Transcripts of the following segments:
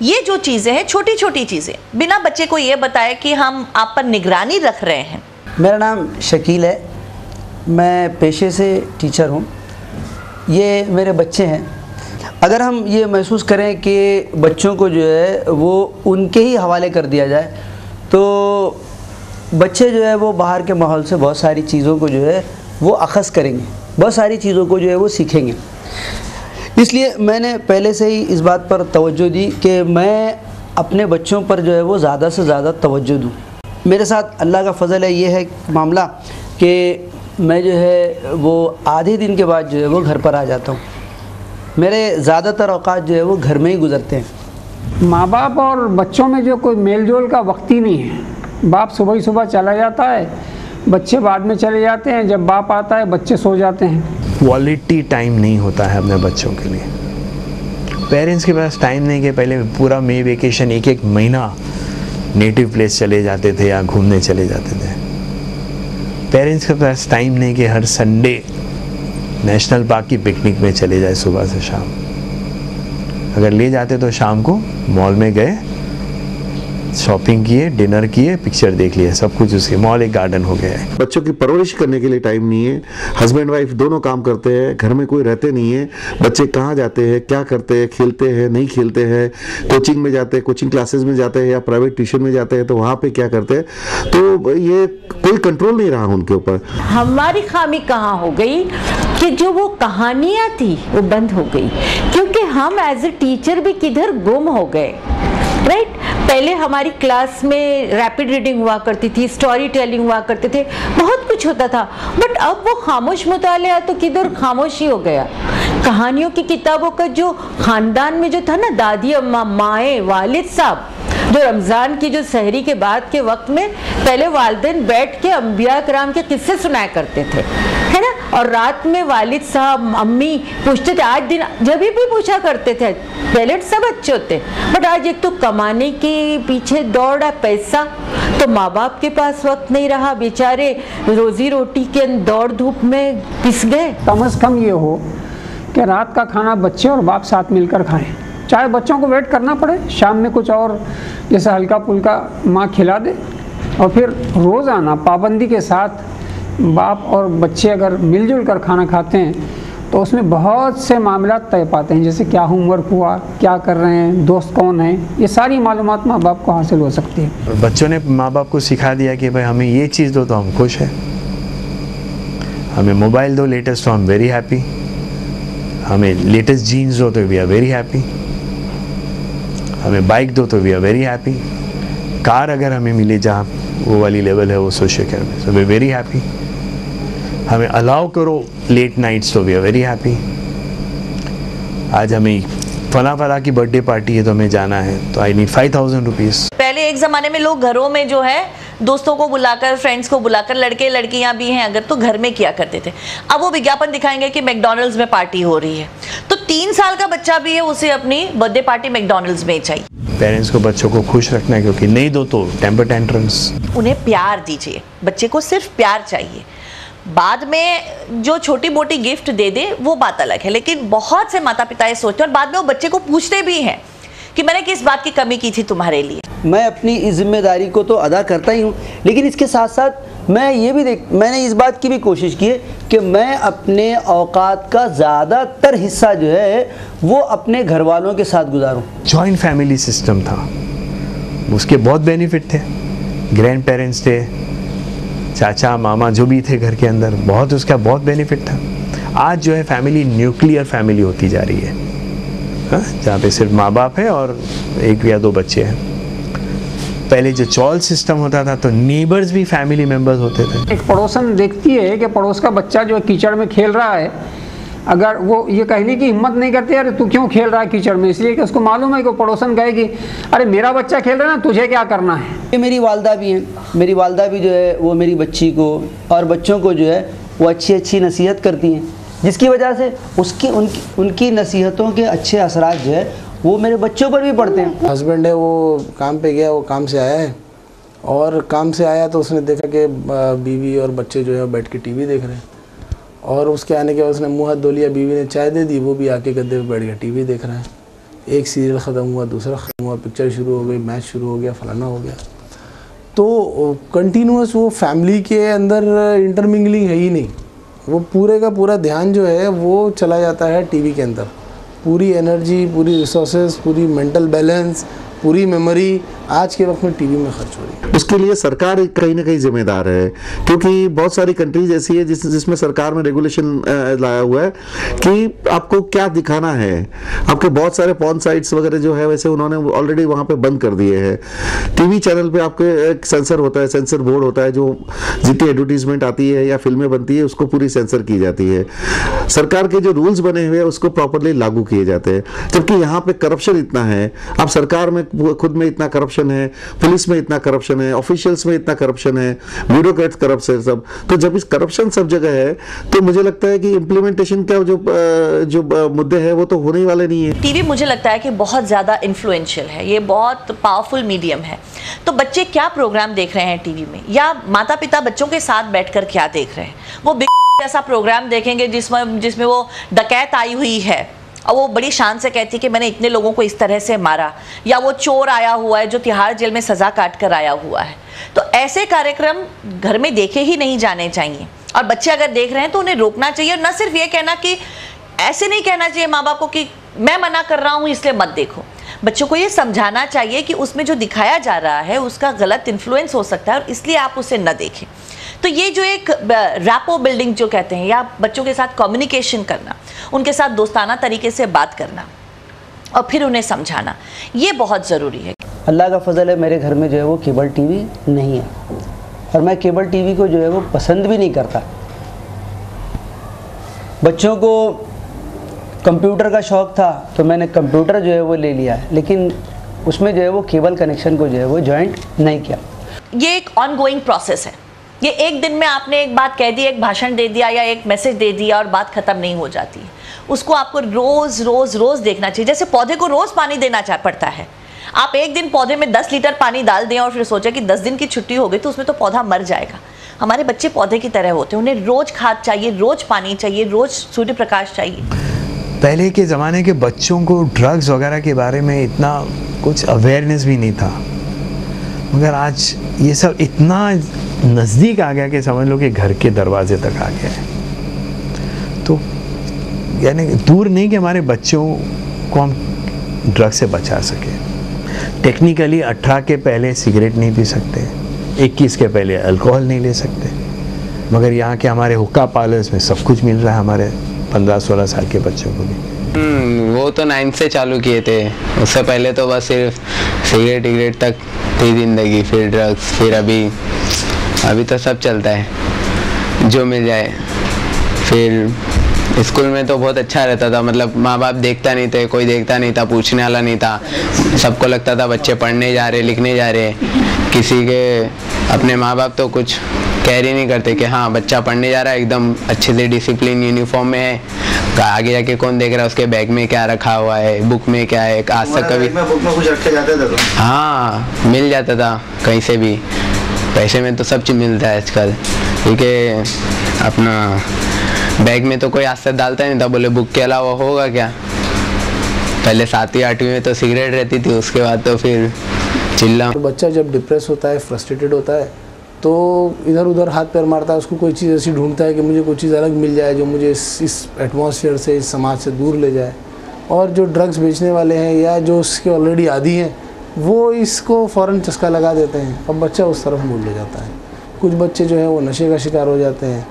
ये जो चीज़ें हैं, छोटी छोटी चीज़ें, बिना बच्चे को ये बताए कि हम आप पर निगरानी रख रहे हैं। मेरा नाम शकील है, मैं पेशे से टीचर हूँ। ये मेरे बच्चे हैं। अगर हम ये महसूस करें कि बच्चों को जो है वो उनके ही हवाले कर दिया जाए, तो बच्चे जो है वो बाहर के माहौल से बहुत सारी चीज़ों को जो है वो अख़ज़ करेंगे, बहुत सारी चीज़ों को जो है वो सीखेंगे। इसलिए मैंने पहले से ही इस बात पर तवज्जो दी कि मैं अपने बच्चों पर जो है वो ज़्यादा से ज़्यादा तवज्जो दूँ। मेरे साथ अल्लाह का फ़ज़ल है, ये है मामला कि मैं जो है वो आधे दिन के बाद जो है वो घर पर आ जाता हूँ। मेरे ज़्यादातर औक़ात जो है वो घर में ही गुज़रते हैं। माँ बाप और बच्चों में जो कोई मेल जोल का वक्त ही नहीं है। बाप सुबह ही सुबह चला जाता है, बच्चे बाद में चले जाते हैं, जब बाप आता है बच्चे सो जाते हैं। क्वालिटी टाइम नहीं होता है अपने बच्चों के लिए। पेरेंट्स के पास टाइम नहीं कि पहले पूरा मई वेकेशन एक महीना नेटिव प्लेस चले जाते थे या घूमने चले जाते थे। पेरेंट्स के पास टाइम नहीं कि हर संडे नेशनल पार्क की पिकनिक में चले जाए सुबह से शाम। अगर ले जाते तो शाम को मॉल में गए, शॉपिंग किए, डिनर किए, पिक्चर देख लिए, सब कुछ उसके मॉल एक गार्डन हो गया है। बच्चों की परवरिश करने के लिए टाइम नहीं है। हस्बैंड वाइफ दोनों काम करते हैं, घर में कोई रहते नहीं है। बच्चे कहाँ जाते हैं, क्या करते हैं, खेलते हैं, नहीं खेलते हैं, कोचिंग में जाते हैं, कोचिंग क्लासेस में जाते हैं या प्राइवेट ट्यूशन में जाते हैं, तो वहाँ पे क्या करते हैं, तो ये कोई कंट्रोल नहीं रहा उनके ऊपर। हमारी खामी कहाँ हो गई कि जो वो कहानियाँ थी वो बंद हो गई, क्योंकि हम एज ए टीचर भी किधर गुम हो गए। राइट, पहले हमारी क्लास में रैपिड रीडिंग हुआ करती थी, स्टोरी टेलिंग हुआ करते थे, बहुत कुछ होता था। बट अब वो खामोश मुतालिया तो किधर खामोशी हो गया। कहानियों की किताबों का जो खानदान में जो था ना, दादी अम्मा, माएँ, वालिद साहब, जो रमज़ान की जो सहरी के बाद के वक्त में पहले वालिदैन बैठ के अंबिया कराम के किस्से सुनाया करते थे, है ना, और रात में वालिद साहब अम्मी पूछते थे, आज दिन जब भी पूछा करते थे। पहले सब अच्छे होते, बट आज एक तो कमाने के पीछे दौड़ है, पैसा, तो माँ बाप के पास वक्त नहीं रहा, बेचारे रोजी रोटी के दौड़ धूप में पिस गए। कम से कम ये हो कि रात का खाना बच्चे और बाप साथ मिलकर खाएं, चाहे बच्चों को वेट करना पड़े, शाम में कुछ और जैसे हल्का फुल्का माँ खिला दे, और फिर रोज़ाना पाबंदी के साथ बाप और बच्चे अगर मिलजुल कर खाना खाते हैं तो उसमें बहुत से मामला तय पाते हैं, जैसे क्या होमवर्क हुआ, क्या कर रहे हैं, दोस्त कौन है, ये सारी मालूमात माँ बाप को हासिल हो सकती है। बच्चों ने माँ बाप को सिखा दिया कि भाई हमें ये चीज़ दो तो हम खुश हैं, हमें मोबाइल दो लेटेस्ट तो हम वेरी हैप्पी, हमें लेटेस्ट जीन्स दो तो वी आर वेरी हैप्पी, हमें बाइक दो तो we are very happy, car अगर हमें मिले जहाँ वो वाली लेवल है वो सोशियो केयर में, सो वी वेरी हैप्पी, हमें अलाउ करो लेट नाइट्स तो वी आर वेरी हैप्पी। आज हमें फला की बर्थडे पार्टी है तो हमें जाना है, तो आई नीड 5000 रुपीज़। पहले एक ज़माने में लोग घरों में जो है दोस्तों को बुलाकर, फ्रेंड्स को बुलाकर, लड़के लड़कियां भी हैं अगर, तो घर में किया करते थे। अब वो विज्ञापन दिखाएंगे कि मैकडॉनल्ड्स में पार्टी हो रही है, तो 3 साल का बच्चा भी है, उसे अपनी बर्थडे पार्टी मैकडॉनल्ड्स में चाहिए। पेरेंट्स को बच्चों को खुश रखना है, क्योंकि नहीं दो तो टेम्पर टेंट्रम्स। उन्हें प्यार दीजिए, बच्चे को सिर्फ प्यार चाहिए, बाद में जो छोटी मोटी गिफ्ट दे दे वो बात अलग है। लेकिन बहुत से माता पिता ये सोचते हैं और बाद में वो बच्चे को पूछते भी हैं कि मैंने किस बात की कमी की थी तुम्हारे लिए। मैं अपनी इस जिम्मेदारी को तो अदा करता ही हूँ, लेकिन इसके साथ साथ मैं ये भी मैंने इस बात की भी कोशिश की है कि मैं अपने औकात का ज़्यादातर हिस्सा जो है वो अपने घर वालों के साथ गुजारूँ। जॉइंट फैमिली सिस्टम था, उसके बहुत बेनिफिट थे, ग्रैंड पेरेंट्स थे, चाचा मामा जो भी थे घर के अंदर, बहुत उसका बहुत बेनिफिट था। आज जो है फैमिली न्यूक्लियर फैमिली होती जा रही है, जहाँ पे सिर्फ माँ बाप है और 1 या 2 बच्चे हैं। पहले जो चॉल सिस्टम होता था तो नेबर्स भी फैमिली मेंबर्स होते थे। एक पड़ोसन देखती है कि पड़ोस का बच्चा जो कीचड़ में खेल रहा है, अगर वो ये कहने की हिम्मत नहीं करती अरे तू क्यों खेल रहा है कीचड़ में, इसलिए कि उसको मालूम है कि पड़ोसन कहेगी अरे मेरा बच्चा खेल रहा है ना, तुझे क्या करना है। ये मेरी वालदा भी हैं, मेरी वालदा भी जो है वो मेरी बच्ची को और बच्चों को जो है वो अच्छी नसीहत करती हैं, जिसकी वजह से उनकी नसीहतों के अच्छे असरात जो है वो मेरे बच्चों पर भी पड़ते हैं। हस्बैंड है वो काम पे गया, वो काम से आया है और काम से आया तो उसने देखा कि बीवी और बच्चे जो है बैठ के टीवी देख रहे हैं, और उसके आने के बाद उसने मुँह हाथ धो लिया, बीवी ने चाय दे दी, वो भी आके गद्दे पे बैठ गया टीवी देख रहा है। एक सीरियल ख़त्म हुआ, दूसरा ख़त्म हुआ, पिक्चर शुरू हो गई, मैच शुरू हो गया, फलाना हो गया। तो कंटिन्यूस वो फैमिली के अंदर इंटरमिंगलिंग है ही नहीं। वो पूरे का पूरा ध्यान जो है वो चला जाता है टीवी के अंदर। पूरी एनर्जी, पूरी रिसोर्सेज, पूरी मेंटल बैलेंस, पूरी मेमोरी आज के वक्त में टीवी में खर्च हो रही है। उसके लिए सरकार कहीं ना कहीं जिम्मेदार है, क्योंकि बहुत सारी कंट्रीज ऐसी है जिसमें सरकार में रेगुलेशन लाया हुआ है कि आपको क्या दिखाना है। आपके बहुत सारे पॉर्न साइट्स वगैरह जो है वैसे उन्होंने ऑलरेडी वहाँ पे बंद कर दिए हैं। टीवी चैनल पे आपके एक सेंसर होता है, सेंसर बोर्ड होता है, जो जितनी एडवर्टीजमेंट आती है या फिल्में बनती है उसको पूरी सेंसर की जाती है। सरकार के जो रूल्स बने हुए हैं उसको प्रॉपरली लागू किए जाते हैं, जबकि यहाँ पे करप्शन इतना है। अब सरकार में खुद में इतना करप्शन है, पुलिस में इतना करप्शन है, ऑफिशियल्स में इतना करप्शन है, ब्यूरोक्रेट्स करप्ट है सब। तो जब इस करप्शन सब जगह है तो मुझे लगता है कि इम्प्लीमेंटेशन का जो मुद्दे हैं वो तो होने ही वाले नहीं है। टीवी मुझे लगता है कि बहुत ज़्यादा इन्फ्लुएंशियल है, ये बहुत पावरफुल मीडियम है। तो बच्चे क्या प्रोग्राम देख रहे हैं टीवी में, या माता पिता बच्चों के साथ बैठकर क्या देख रहे हैं। वो बिग ऐसा प्रोग्राम देखेंगे जिसमें वो डकैत आई हुई है और वो बड़ी शान से कहती है कि मैंने इतने लोगों को इस तरह से मारा, या वो चोर आया हुआ है जो तिहाड़ जेल में सजा काट कर आया हुआ है। तो ऐसे कार्यक्रम घर में देखे ही नहीं जाने चाहिए, और बच्चे अगर देख रहे हैं तो उन्हें रोकना चाहिए। और न सिर्फ ये कहना कि, ऐसे नहीं कहना चाहिए माँ बाप को कि मैं मना कर रहा हूँ इसलिए मत देखो। बच्चों को ये समझाना चाहिए कि उसमें जो दिखाया जा रहा है उसका गलत इन्फ्लुएंस हो सकता है और इसलिए आप उसे न देखें। तो ये जो एक रैपो बिल्डिंग जो कहते हैं, या बच्चों के साथ कम्युनिकेशन करना, उनके साथ दोस्ताना तरीके से बात करना और फिर उन्हें समझाना, ये बहुत ज़रूरी है। अल्लाह का फजल है, मेरे घर में जो है वो केबल टीवी नहीं है, और मैं केबल टीवी को जो है वो पसंद भी नहीं करता। बच्चों को कंप्यूटर का शौक़ था तो मैंने कंप्यूटर जो है वो ले लिया है, लेकिन उसमें जो है वो केबल कनेक्शन को जो है वो जॉइंट नहीं किया। ये एक ऑनगोइंग प्रोसेस है। ये एक दिन में आपने एक बात कह दी, एक भाषण दे दिया या एक मैसेज दे दिया और बात ख़त्म नहीं हो जाती है। उसको आपको रोज़ रोज़ रोज़ देखना चाहिए। जैसे पौधे को रोज़ पानी देना पड़ता है। आप एक दिन पौधे में 10 लीटर पानी डाल दें और फिर सोचें कि 10 दिन की छुट्टी हो गई तो उसमें तो पौधा मर जाएगा। हमारे बच्चे पौधे की तरह होते हैं, उन्हें रोज़ खाद चाहिए, रोज़ पानी चाहिए, रोज़ सूर्य प्रकाश चाहिए। पहले के ज़माने के बच्चों को ड्रग्स वगैरह के बारे में इतना कुछ अवेयरनेस भी नहीं था, मगर आज ये सब इतना नज़दीक आ गया कि समझ लो कि घर के दरवाजे तक आ गया है। तो यानी दूर नहीं कि हमारे बच्चों को हम ड्रग से बचा सके। टेक्निकली 18 के पहले सिगरेट नहीं पी सकते, 21 के पहले अल्कोहल नहीं ले सकते, मगर यहाँ के हमारे हुक्का पार्लर्स में सब कुछ मिल रहा है हमारे 15-16 साल के बच्चों को भी। वो तो 9 से चालू किए थे, उससे पहले तो बस सिर्फ सिगरेट तक थी ज़िंदगी, फिर ड्रग्स, फिर अभी तो सब चलता है जो मिल जाए। फिर स्कूल में तो बहुत अच्छा रहता था, मतलब माँ बाप देखता नहीं थे, कोई देखता नहीं था, पूछने वाला नहीं था। सबको लगता था बच्चे पढ़ने जा रहे, लिखने जा रहे। किसी के अपने माँ बाप तो कुछ कैर ही नहीं करते कि हाँ बच्चा पढ़ने जा रहा है, एकदम अच्छे से डिसिप्लिन यूनिफॉर्म में है, आगे जाके कौन देख रहा है उसके बैग में क्या रखा हुआ है, बुक में क्या है। आज तक कभी बुक में कुछ रखे जाते थे तो हाँ मिल जाता था कहीं से भी। पैसे में तो सब चीज़ मिलता है आजकल, क्योंकि अपना बैग में तो कोई आज तक डालता नहीं था, बोले बुक के अलावा होगा क्या। पहले 7वीं 8वीं में तो सिगरेट रहती थी, उसके बाद तो फिर चिल्ला। तो बच्चा जब डिप्रेस होता है, फ्रस्ट्रेटेड होता है, तो इधर उधर हाथ पैर मारता है, उसको कोई चीज़ ऐसी ढूंढता है कि मुझे कोई चीज़ अलग मिल जाए जो मुझे इस एटमॉस्फेयर से, इस समाज से दूर ले जाए। और जो ड्रग्स बेचने वाले हैं या जो उसके ऑलरेडी आदी हैं वो इसको फ़ौरन चस्का लगा देते हैं, अब बच्चा उस तरफ मुड़ ले जाता है। कुछ बच्चे जो है वो नशे का शिकार हो जाते हैं,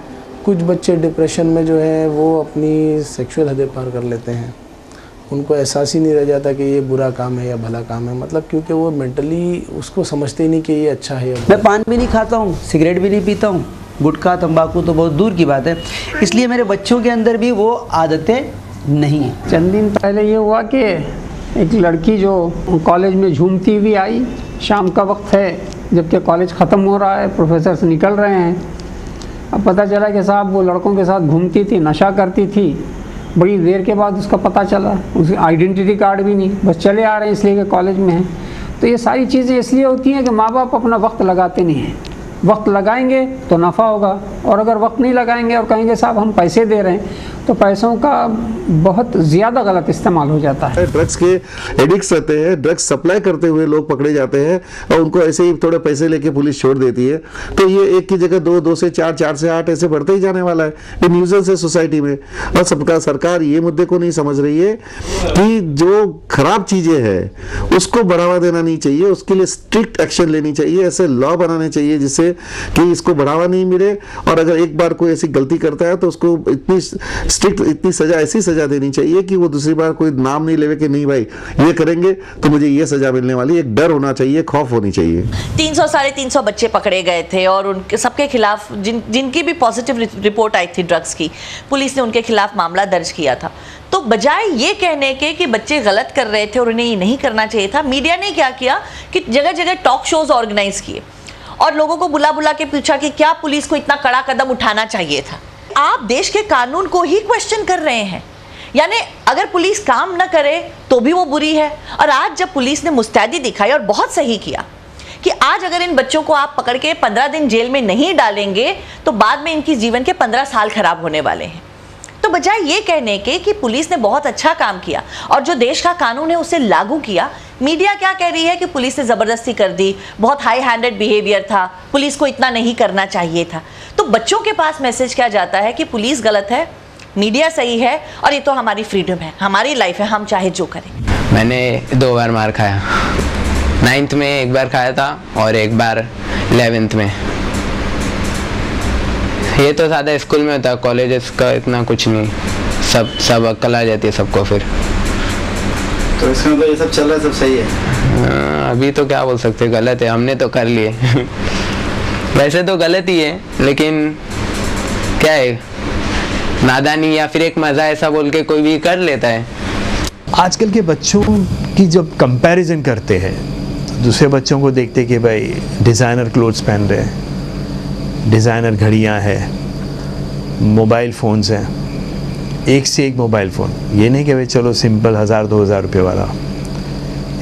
कुछ बच्चे डिप्रेशन में जो है वो अपनी सेक्सुअल हदें पार कर लेते हैं। उनको एहसास ही नहीं रह जाता कि ये बुरा काम है या भला काम है, मतलब क्योंकि वो मेंटली उसको समझते ही नहीं कि ये अच्छा है। मैं पान भी नहीं खाता हूँ, सिगरेट भी नहीं पीता हूँ, गुटखा तंबाकू तो बहुत दूर की बात है, इसलिए मेरे बच्चों के अंदर भी वो आदतें नहीं हैं। चंद दिन पहले ये हुआ कि एक लड़की जो कॉलेज में झूमती हुई आई, शाम का वक्त है जबकि कॉलेज ख़त्म हो रहा है, प्रोफेसर्स निकल रहे हैं। अब पता चला कि साहब वो लड़कों के साथ घूमती थी, नशा करती थी। बड़ी देर के बाद उसका पता चला, उसकी आइडेंटिटी कार्ड भी नहीं, बस चले आ रहे हैं इसलिए कि कॉलेज में है। तो ये सारी चीज़ें इसलिए होती हैं कि माँ बाप अपना वक्त लगाते नहीं हैं। वक्त लगाएंगे तो नफ़ा होगा, और अगर वक्त नहीं लगाएंगे और कहेंगे साहब हम पैसे दे रहे हैं, तो पैसों का बहुत ज़्यादा गलत इस्तेमाल हो जाता है। ड्रग्स के एडिक्ट्स रहते हैं, ड्रग्स सप्लाई करते हुए लोग पकड़े जाते हैं और उनको ऐसे ही थोड़े पैसे लेके पुलिस छोड़ देती है। तो ये एक की जगह 2, 2 से 4, 4 से 8 ऐसे बढ़ते ही जाने वाला है। ये न्यूज़ेंस है सोसाइटी में। और सबका सरकार ये मुद्दे को नहीं समझ रही है कि जो खराब चीज़ें हैं उसको बढ़ावा देना नहीं चाहिए, उसके लिए स्ट्रिक्ट एक्शन लेनी चाहिए, ऐसे लॉ बनाने चाहिए जिससे कि इसको बढ़ावा नहीं मिले। और अगर एक बार कोई ऐसी गलती करता है तो उसको इतनी स्ट्रिक्ट, इतनी सजा, ऐसी सजा देनी चाहिए कि वो दूसरी बार कोई नाम नहीं लेवे कि नहीं भाई ये करेंगे तो मुझे ये सजा मिलने वाली। एक डर होना चाहिए, खौफ होनी चाहिए। 300 साढ़े 300 बच्चे पकड़े गए थे और उनके सबके खिलाफ जिनकी भी पॉजिटिव रिपोर्ट आई थी ड्रग्स की, पुलिस ने उनके खिलाफ मामला दर्ज किया था। तो बजाय ये कहने के कि बच्चे गलत कर रहे थे और उन्हें ये नहीं करना चाहिए था, मीडिया ने क्या किया कि जगह जगह टॉक शोज ऑर्गेनाइज किए और लोगों को बुला बुला के पूछा कि क्या पुलिस को इतना कड़ा कदम उठाना चाहिए था। आप देश के कानून को ही क्वेश्चन कर रहे हैं, यानी अगर पुलिस काम न करे तो भी वो बुरी है। और आज जब पुलिस ने मुस्तैदी दिखाई और बहुत सही किया कि आज अगर इन बच्चों को आप पकड़ के 15 दिन जेल में नहीं डालेंगे तो बाद में इनकी जीवन के 15 साल खराब होने वाले हैं। तो बजाय ये कहने के कि पुलिस ने बहुत अच्छा काम किया और जो देश का कानून है उसे लागू किया, मीडिया क्या कह रही है कि पुलिस ने ज़बरदस्ती कर दी, बहुत हाई हैंडेड बिहेवियर था, पुलिस को इतना नहीं करना चाहिए था। तो बच्चों के पास मैसेज क्या जाता है कि पुलिस गलत है, मीडिया सही है और ये तो हमारी फ्रीडम है, हमारी लाइफ है, हम चाहे जो करें। मैंने 2 बार मार खाया, 9th में 1 बार खाया था और 1 बार 11th में। ये तो सादा स्कूल में होता, कॉलेजेस का इतना कुछ नहीं, सब अक्ल आ जाती है सबको फिर। तो इसका मतलब ये सब चल रहा है, सब सही है? अभी तो क्या बोल सकते, गलत है, हमने तो कर लिए वैसे तो गलत ही है, लेकिन क्या है, नादानी या फिर एक मज़ा ऐसा बोल के कोई भी कर लेता है। आजकल के बच्चों की जब कंपैरिजन करते हैं दूसरे बच्चों को देखते कि भाई डिज़ाइनर क्लोथ्स पहन रहे हैं, डिज़ाइनर घड़ियाँ हैं, मोबाइल फ़ोन्स हैं, एक से एक मोबाइल फ़ोन। ये नहीं कि भाई चलो सिंपल 1000-2000 रुपये वाला।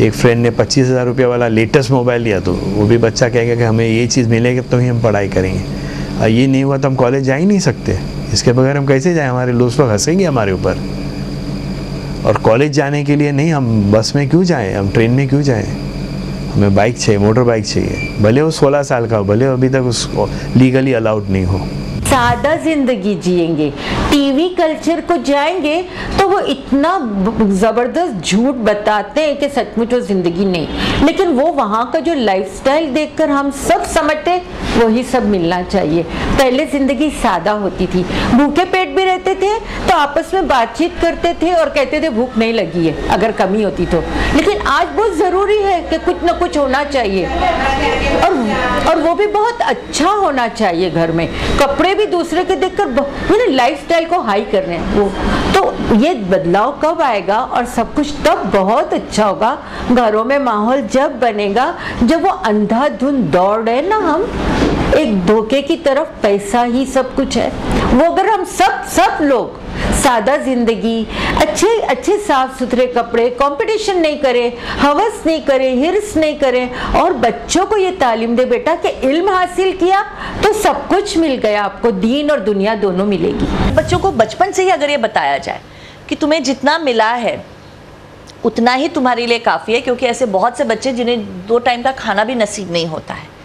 एक फ्रेंड ने 25,000 रुपये वाला लेटेस्ट मोबाइल लिया तो वो भी बच्चा कहेगा कि हमें ये चीज़ मिलेगी तो ही हम पढ़ाई करेंगे, और ये नहीं हुआ तो हम कॉलेज जा ही नहीं सकते, इसके बगैर हम कैसे जाएँ, हमारे दोस्त लोग हंसेंगे हमारे ऊपर। और कॉलेज जाने के लिए नहीं हम बस में क्यों जाएँ, हम ट्रेन में क्यों जाएँ, हमें बाइक चाहिए, मोटर बाइक चाहिए, भले वो 16 साल का हो, भले अभी तक उसको लीगली अलाउड नहीं हो। सादा जिंदगी जिएंगे, टीवी कल्चर को जाएंगे तो वो इतना जबरदस्त झूठ बताते हैं कि सचमुच वो जिंदगी नहीं, लेकिन वो वहाँ का जो लाइफस्टाइल देखकर हम सब समझते वही सब मिलना चाहिए। पहले जिंदगी सादा होती थी, भूखे पेट भी रहते थे तो आपस में बातचीत करते थे और कहते थे भूख नहीं लगी है अगर कमी होती तो, लेकिन आज बहुत जरूरी है कि कुछ ना कुछ होना चाहिए और वो भी बहुत अच्छा होना चाहिए। घर में कपड़े भी दूसरे के देखकर लाइफस्टाइल को हाई कर रहे हैं वो, तो ये बदलाव कब आएगा और सब कुछ तब बहुत अच्छा होगा। घरों में माहौल जब बनेगा जब वो अंधाधुंध दौड़ रहे ना हम एक धोखे की तरफ, पैसा ही सब कुछ है, वो अगर हम सब लोग सादा जिंदगी, अच्छे साफ सुथरे कपड़े, कंपटीशन नहीं करें, हवस नहीं करें, हिर्स नहीं करें और बच्चों को ये तालीम दे बेटा कि इल्म हासिल किया तो सब कुछ मिल गया, आपको दीन और दुनिया दोनों मिलेगी। बच्चों को बचपन से ही अगर ये बताया जाए कि तुम्हें जितना मिला है उतना ही तुम्हारे लिए काफ़ी है, क्योंकि ऐसे बहुत से बच्चे जिन्हें 2 टाइम का खाना भी नसीब नहीं होता है।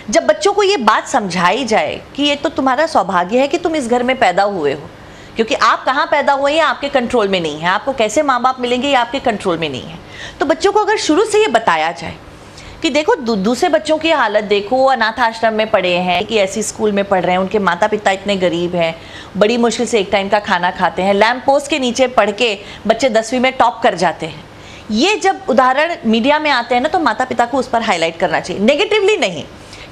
जब बच्चों को ये बात समझाई जाए कि ये तो तुम्हारा सौभाग्य है कि तुम इस घर में पैदा हुए हो, क्योंकि आप कहाँ पैदा हुए हैं आपके कंट्रोल में नहीं है, आपको कैसे माँ बाप मिलेंगे ये आपके कंट्रोल में नहीं है। तो बच्चों को अगर शुरू से ये बताया जाए कि देखो दूसरे बच्चों की हालत देखो, अनाथ आश्रम में पढ़े हैं कि ऐसी स्कूल में पढ़ रहे हैं, उनके माता पिता इतने गरीब हैं, बड़ी मुश्किल से एक टाइम का खाना खाते हैं, लैंप पोस्ट के नीचे पढ़ के बच्चे 10वीं में टॉप कर जाते हैं। ये जब उदाहरण मीडिया में आते हैं ना तो माता पिता को उस पर हाईलाइट करना चाहिए, नेगेटिवली नहीं,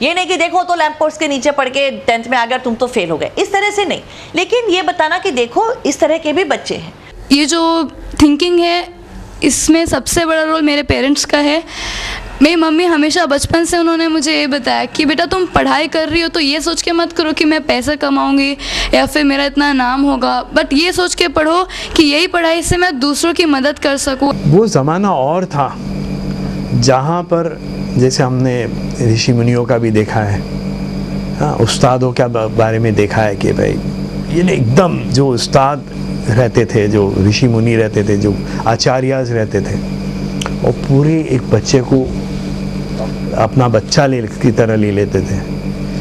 ये नहीं कि देखो तो लैंप पोस्ट के नीचे पढ़ के 10th में आ गया तुम तो फेल हो गए, इस तरह से नहीं, लेकिन ये बताना कि देखो इस तरह के भी बच्चे हैं। ये जो थिंकिंग है इसमें सबसे बड़ा रोल मेरे पेरेंट्स का है। मेरी मम्मी हमेशा बचपन से उन्होंने मुझे ये बताया कि बेटा तुम पढ़ाई कर रही हो तो ये सोच के मत करो कि मैं पैसा कमाऊंगी या फिर मेरा इतना नाम होगा, बट ये सोच के पढ़ो कि यही पढ़ाई से मैं दूसरों की मदद कर सकूं। वो ज़माना और था जहाँ पर जैसे हमने ऋषि मुनियों का भी देखा है, हाँ, उस्तादों के बारे में देखा है कि भाई ये एकदम जो उस्ताद रहते थे, जो ऋषि मुनि रहते थे, जो आचार्यास रहते थे, और पूरे एक बच्चे को अपना बच्चा की तरह ले लेते थे।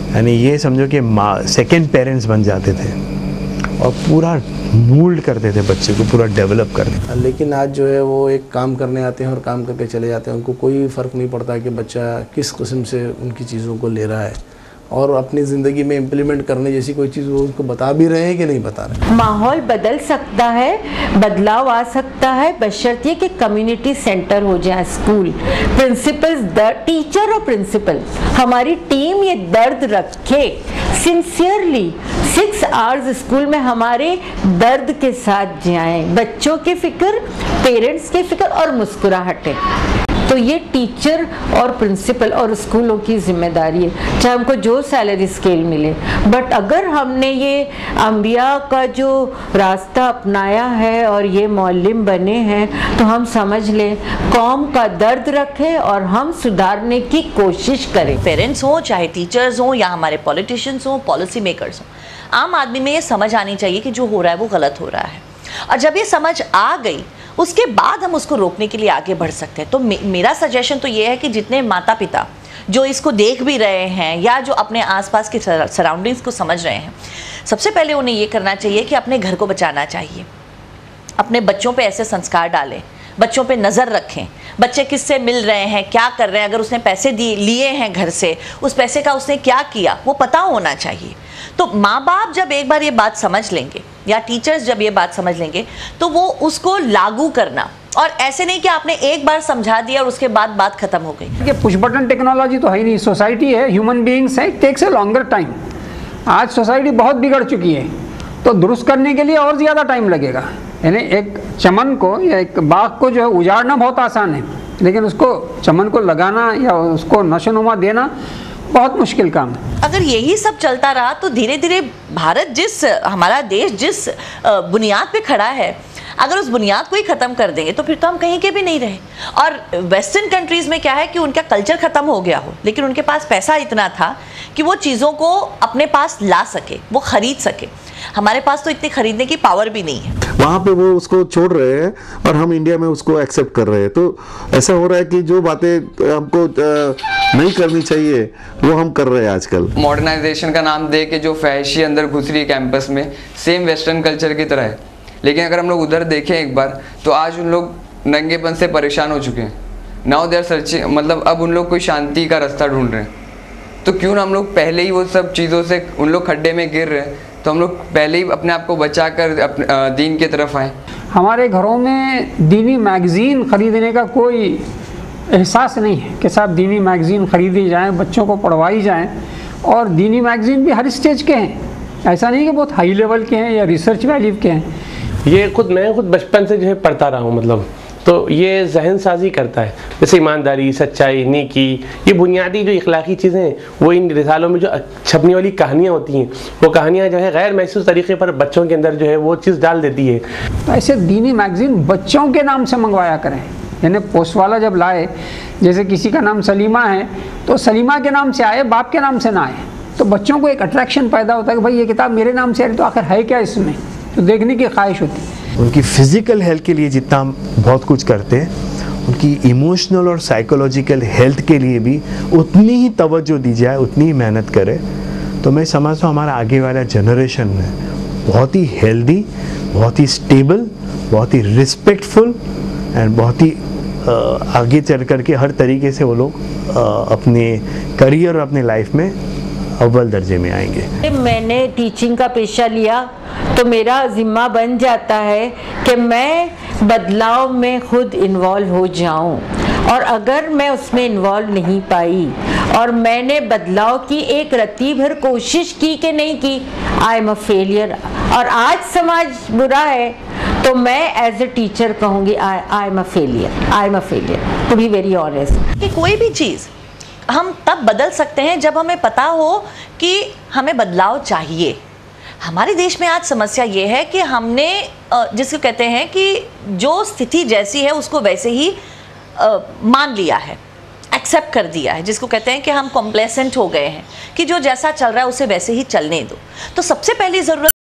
यानी ये समझो कि माँ सेकेंड पेरेंट्स बन जाते थे और पूरा मोल्ड करते थे बच्चे को, पूरा डेवलप करते। लेकिन आज जो है वो एक काम करने आते हैं और काम करके चले जाते हैं, उनको कोई फ़र्क नहीं पड़ता कि बच्चा किस किस्म से उनकी चीज़ों को ले रहा है और अपनी ज़िंदगी में इम्प्लीमेंट करने जैसी कोई चीज़ वो उनको बता भी रहे हैं कि नहीं बता रहे। माहौल बदल सकता है, बदलाव आ सकता है, बशर्ते कि कम्युनिटी सेंटर हो जाए स्कूल। प्रिंसिपल्स, टीचर और प्रिंसिपल, हमारी टीम ये दर्द रखे सिंसियरली 6 आवर्स स्कूल में हमारे दर्द के साथ जाएं, बच्चों की फिक्र, पेरेंट्स की फिक्र और मुस्कुराहटें। तो ये टीचर और प्रिंसिपल और स्कूलों की जिम्मेदारी है, चाहे हमको जो सैलरी स्केल मिले। बट अगर हमने ये अंबिया का जो रास्ता अपनाया है और ये मौलिम बने हैं, तो हम समझ लें कौम का दर्द रखें और हम सुधारने की कोशिश करें। पेरेंट्स हों, चाहे टीचर्स हों, या हमारे पॉलिटिशियंस हों, पॉलिसी मेकर्स हों, आम आदमी में ये समझ आनी चाहिए कि जो हो रहा है वो गलत हो रहा है। और जब ये समझ आ गई, उसके बाद हम उसको रोकने के लिए आगे बढ़ सकते हैं। तो मेरा सजेशन तो ये है कि जितने माता पिता जो इसको देख भी रहे हैं या जो अपने आसपास के सराउंडिंग्स को समझ रहे हैं, सबसे पहले उन्हें ये करना चाहिए कि अपने घर को बचाना चाहिए। अपने बच्चों पे ऐसे संस्कार डालें, बच्चों पे नज़र रखें, बच्चे किससे मिल रहे हैं, क्या कर रहे हैं, अगर उसने पैसे लिए हैं घर से, उस पैसे का उसने क्या किया वो पता होना चाहिए। तो माँ बाप जब एक बार ये बात समझ लेंगे या टीचर्स जब ये बात समझ लेंगे, तो वो उसको लागू करना, और ऐसे नहीं कि आपने एक बार समझा दिया और उसके बाद बात खत्म हो गई। ये पुश बटन टेक्नोलॉजी तो है ही नहीं, सोसाइटी है, ह्यूमन बीइंग्स है, it takes a longer time. आज सोसाइटी बहुत बिगड़ चुकी है, तो दुरुस्त करने के लिए और ज़्यादा टाइम लगेगा। यानी एक चमन को या एक बाग को जो है उजाड़ना बहुत आसान है, लेकिन उसको चमन को लगाना या उसको नशोनुमा देना बहुत मुश्किल काम है। अगर यही सब चलता रहा तो धीरे धीरे भारत, हमारा देश जिस बुनियाद पे खड़ा है, अगर उस बुनियाद को ही ख़त्म कर देंगे तो फिर तो हम कहीं के भी नहीं रहे। और वेस्टर्न कंट्रीज़ में क्या है कि उनका कल्चर ख़त्म हो गया हो, लेकिन उनके पास पैसा इतना था कि वो चीज़ों को अपने पास ला सके, वो ख़रीद सके। हमारे पास तो इतनी खरीदने की पावर भी नहीं है। वहाँ पे वो उसको छोड़ रहे हैं और हम इंडिया में उसको एक्सेप्ट कर रहे हैं। तो ऐसा हो रहा है कि जो बातें हमको नहीं करनी चाहिए वो हम कर रहे हैं आजकल। मॉडर्नाइजेशन का नाम दे के जो फैशी अंदर घुस रही है कैंपस में, सेम वेस्टर्न कल्चर की तरह है। लेकिन अगर हम लोग उधर देखें एक बार, तो आज उन लोग नंगेपन से परेशान हो चुके हैं। नाउ दे आर सर्चिंग, मतलब अब उन लोग कोई शांति का रास्ता ढूंढ रहे हैं। तो क्यों ना हम लोग पहले ही वो सब चीज़ों से, उन लोग खड्डे में गिर रहे हैं तो हम लोग पहले ही अपने आप को बचा कर दीन की तरफ आए। हमारे घरों में दीनी मैगज़ीन ख़रीदने का कोई एहसास नहीं है कि साहब दीनी मैगज़ीन ख़रीदी जाएं, बच्चों को पढ़वाई जाएं। और दीनी मैगज़ीन भी हर स्टेज के हैं, ऐसा नहीं कि बहुत हाई लेवल के हैं या रिसर्च वैल्यू के हैं। ये मैं खुद बचपन से जो है पढ़ता रहा हूँ, मतलब तो ये जहन साजी करता है। जैसे ईमानदारी, सच्चाई, नेकी, ये बुनियादी जो इखलाकी चीज़ें हैं वो इन रिसालों में जो छपने वाली कहानियाँ होती हैं, वो कहानियाँ जो है गैर महसूस तरीके पर बच्चों के अंदर जो है वो चीज़ डाल देती है। तो ऐसे दीनी मैगज़ीन बच्चों के नाम से मंगवाया करें। यानी पोस्ट वाला जब लाए, जैसे किसी का नाम सलीमा है तो सलीमा के नाम से आए, बाप के नाम से ना आए। तो बच्चों को एक अट्रैक्शन पैदा होता है कि भाई ये किताब मेरे नाम से आ रही, तो आखिर है क्या इसमें, तो देखने की ख्वाहिश होती है। उनकी फिज़िकल हेल्थ के लिए जितना हम बहुत कुछ करते हैं, उनकी इमोशनल और साइकोलॉजिकल हेल्थ के लिए भी उतनी ही तवज्जो दी जाए, उतनी ही मेहनत करे। तो मैं समझता हूँ हमारा आगे वाला जनरेशन है बहुत ही हेल्दी, बहुत ही स्टेबल, बहुत ही रिस्पेक्टफुल एंड बहुत ही आगे चल कर के हर तरीके से वो लोग अपने करियर और अपने लाइफ में अव्वल दर्जे में आएंगे। मैंने टीचिंग का पेशा लिया तो मेरा जिम्मा बन जाता है कि मैं बदलाव में खुद इन्वॉल्व हो जाऊं, और अगर मैं उसमें इन्वॉल्व नहीं पाई और मैंने बदलाव की एक रत्ती भर कोशिश की कि नहीं की, आई एम अ फेलियर। और आज समाज बुरा है तो मैं एज ए टीचर कहूँगी I am a failure, to be very honest. कि कोई भी चीज़ हम तब बदल सकते हैं जब हमें पता हो कि हमें बदलाव चाहिए। हमारे देश में आज समस्या ये है कि हमने जिसको कहते हैं कि जो स्थिति जैसी है उसको वैसे ही मान लिया है, एक्सेप्ट कर दिया है, जिसको कहते हैं कि हम कॉम्प्लेसेंट हो गए हैं कि जो जैसा चल रहा है उसे वैसे ही चलने दो। तो सबसे पहली ज़रूरत